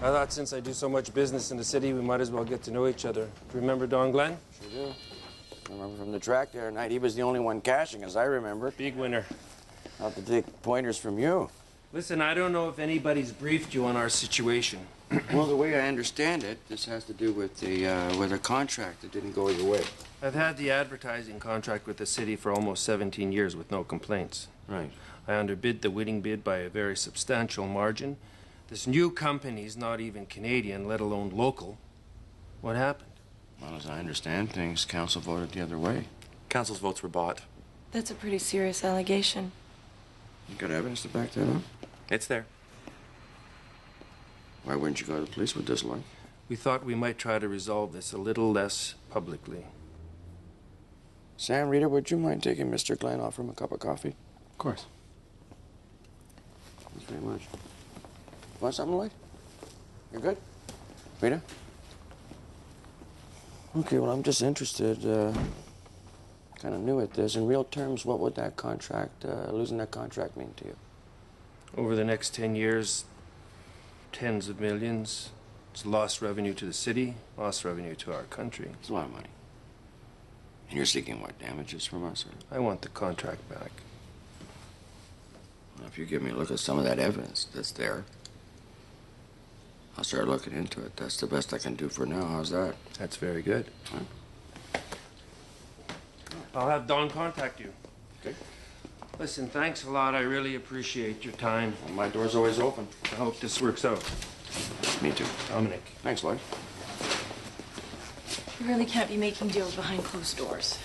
I thought since I do so much business in the city, we might as well get to know each other. Remember Don Glenn? Sure do. I remember from the track the other night, he was the only one cashing, as I remember. Big winner. I'll have to take pointers from you. Listen, I don't know if anybody's briefed you on our situation. Well, the way I understand it, this has to do with a contract that didn't go your way. I've had the advertising contract with the city for almost 17 years with no complaints. Right. I underbid the winning bid by a very substantial margin. This new company's not even Canadian, let alone local. What happened? Well, as I understand things, council voted the other way. Council's votes were bought. That's a pretty serious allegation. You got evidence to back that up? It's there. Why wouldn't you go to the police with this, Lloyd? We thought we might try to resolve this a little less publicly. Sam, Rita, would you mind taking Mr. Glenn off from a cup of coffee? Of course. Thanks very much. Want something, Lloyd? You're good? Rita? Okay, well, I'm just interested, kind of new at this. In real terms, what would that contract, losing that contract mean to you? Over the next 10 years, tens of millions. It's lost revenue to the city, lost revenue to our country. It's a lot of money. And you're seeking what, damages from us? Or? I want the contract back. Well, if you give me a look at some of that evidence that's there, I'll start looking into it. That's the best I can do for now. How's that? That's very good. Huh? I'll have Don contact you. Okay. Listen, thanks a lot. I really appreciate your time. Well, my door's always open. I hope this works out. Me too. Dominic. Thanks, Lloyd. You really can't be making deals behind closed doors.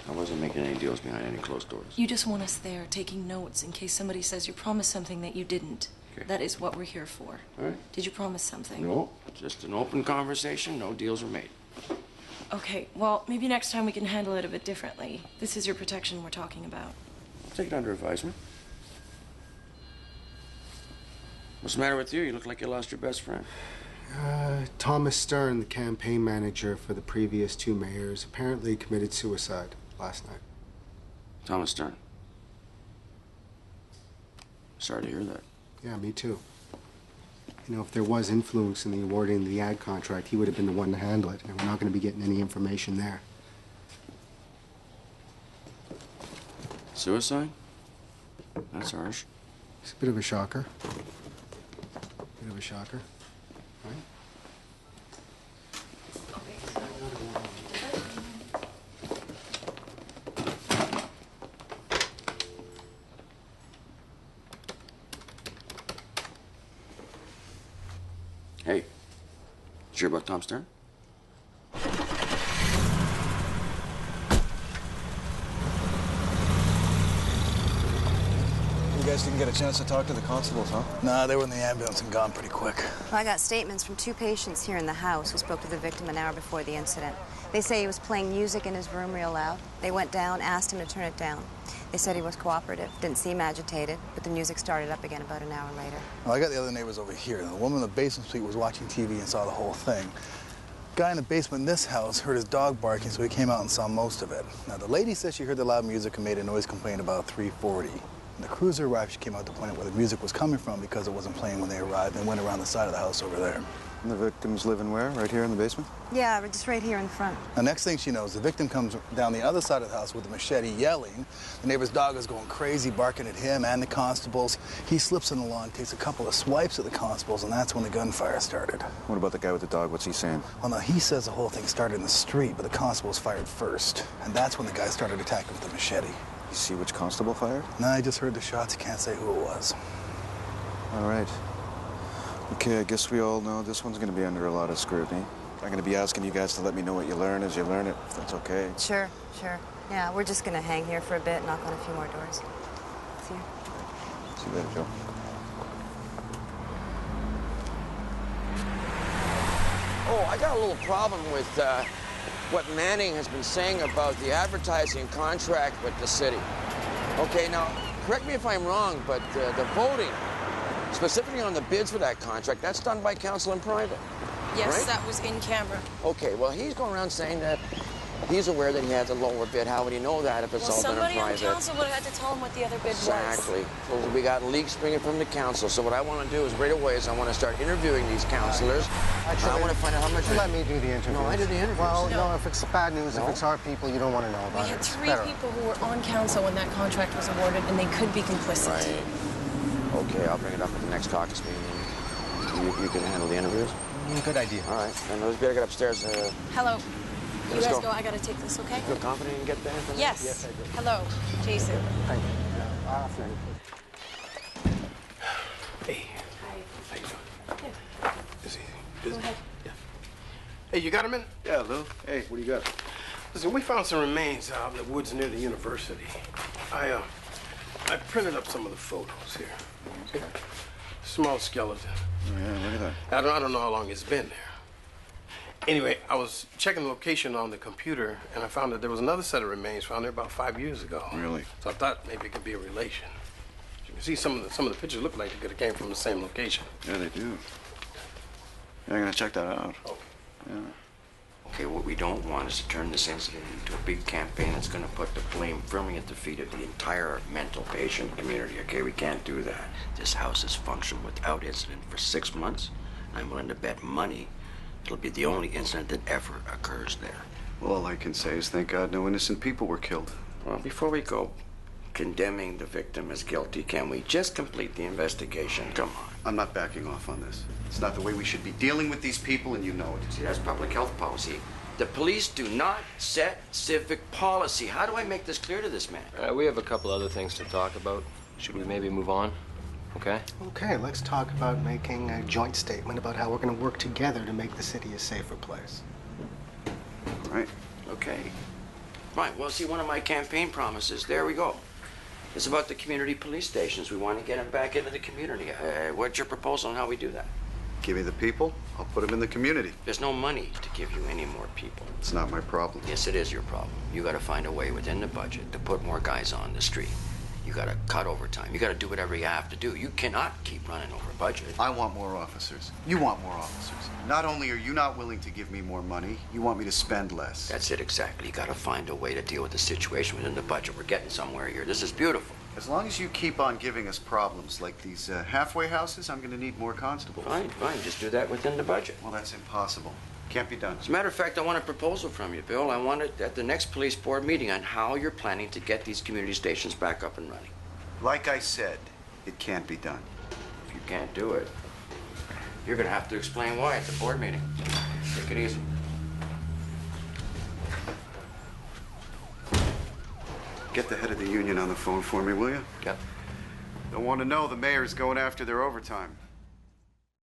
I wasn't making any deals behind any closed doors. You just want us there taking notes in case somebody says you promised something that you didn't. Okay. That is what we're here for. All right. Did you promise something? No, just an open conversation. No deals are made. Okay, well, maybe next time we can handle it a bit differently. This is your protection we're talking about. Take it under advisement. What's the matter with you? You look like you lost your best friend. Thomas Stern, the campaign manager for the previous two mayors, apparently committed suicide last night. Thomas Stern. Sorry to hear that. Yeah, me too. You know, if there was influence in the awarding of the ad contract, he would have been the one to handle it, and we're not going to be getting any information there. Suicide? That's harsh. It's a bit of a shocker. Bit of a shocker, right? Hey, sure about Tom Stern? You guys didn't get a chance to talk to the constables, huh? Nah, they were in the ambulance and gone pretty quick. Well, I got statements from two patients here in the house who spoke to the victim an hour before the incident. They say he was playing music in his room real loud. They went down, asked him to turn it down. They said he was cooperative, didn't seem agitated, but the music started up again about an hour later. Well, I got the other neighbors over here. The woman in the basement suite was watching TV and saw the whole thing. Guy in the basement in this house heard his dog barking, so he came out and saw most of it. Now, the lady says she heard the loud music and made a noise complaint about 3:40. When the cruiser arrived, she came out to point out where the music was coming from because it wasn't playing when they arrived and went around the side of the house over there. And the victim's living where? Right here in the basement? Yeah, we're just right here in front. The next thing she knows, the victim comes down the other side of the house with a machete yelling. The neighbor's dog is going crazy, barking at him and the constables. He slips in the lawn, takes a couple of swipes at the constables, and that's when the gunfire started. What about the guy with the dog? What's he saying? Well, now, he says the whole thing started in the street, but the constables fired first. And that's when the guy started attacking with the machete. You see which constable fired? No, I just heard the shots. Can't say who it was. All right. Okay, I guess we all know this one's going to be under a lot of scrutiny. I'm going to be asking you guys to let me know what you learn as you learn it, if that's okay. Sure, sure. Yeah, we're just gonna hang here for a bit, knock on a few more doors. See you. See you later, Joe. Oh, I got a little problem with what Manning has been saying about the advertising contract with the city. Okay, now, correct me if I'm wrong, but the voting, specifically on the bids for that contract, that's done by council in private. Yes, right? that was in camera. Okay, well, he's going around saying that He's aware that he has a lower bid. How would he know that if it's all done in somebody on private? council would have had to tell him what the other bid Exactly. Well, we got leaks springing from the council. So what I want to do is right away is I want to start interviewing these councilors. Actually, I want to find out how much. Let me do the interview. No, I do the interviews. Well, No. no, if it's bad news, if it's our people, you don't want to know was. about We it. had It's 3 better. people who were on council when that contract was awarded, and they could be complicit. Right. Okay, I'll bring it up at the next caucus meeting. You can handle the interviews? Good idea. All right. And let's better get upstairs. Hello. You Let's guys go. go. I gotta take this, okay? Feel confident you can get there? Yes. Yes, I do. Hello, Jason. Thank you. I'll send it. Hey. How you doing? Busy. Busy? Go ahead. Yeah. Hey, you got a minute? Yeah, Lou. Hey, what do you got? Listen, we found some remains out in the woods near the university. I printed up some of the photos here. See? Small skeleton. Oh, yeah, look at that. I don't know how long it's been there. Anyway, I was checking the location on the computer, and I found that there was another set of remains found there about 5 years ago. Really? So I thought maybe it could be a relation. As you can see, some of the pictures look like they could have came from the same location. Yeah, they do. Yeah, I'm gonna check that out. Okay. Yeah. Okay, what we don't want is to turn this incident into a big campaign that's going to put the blame firmly at the feet of the entire mental patient community, okay? We can't do that. This house has functioned without incident for 6 months. I'm willing to bet money it'll be the only incident that ever occurs there. Well, all I can say is thank God no innocent people were killed. Well, before we go condemning the victim as guilty, can we just complete the investigation? Come on. I'm not backing off on this. It's not the way we should be dealing with these people, and you know it. See, that's public health policy. The police do not set civic policy. How do I make this clear to this man? We have a couple other things to talk about. Should we maybe move on? Okay? Okay, let's talk about making a joint statement about how we're going to work together to make the city a safer place. All right. Okay. Right, well, see, one of my campaign promises, there we go. It's about the community police stations. We want to get them back into the community. What's your proposal on how we do that? Give me the people, I'll put them in the community. There's no money to give you any more people. It's not my problem. Yes, it is your problem. You got to find a way within the budget to put more guys on the street. You got to cut overtime. You got to do whatever you have to do. You cannot keep running over budget. I want more officers. You want more officers. Not only are you not willing to give me more money, you want me to spend less. That's it exactly. You got to find a way to deal with the situation within the budget. We're getting somewhere here. This is beautiful. As long as you keep on giving us problems like these halfway houses, I'm going to need more constables. Fine, fine. Just do that within the budget. Well, that's impossible. Can't be done. As a matter of fact, I want a proposal from you, Bill. I want it at the next police board meeting on how you're planning to get these community stations back up and running. Like I said, it can't be done. If you can't do it, you're going to have to explain why at the board meeting. Take it easy. Get the head of the union on the phone for me, will you? Yep. Don't want to know the mayor's going after their overtime.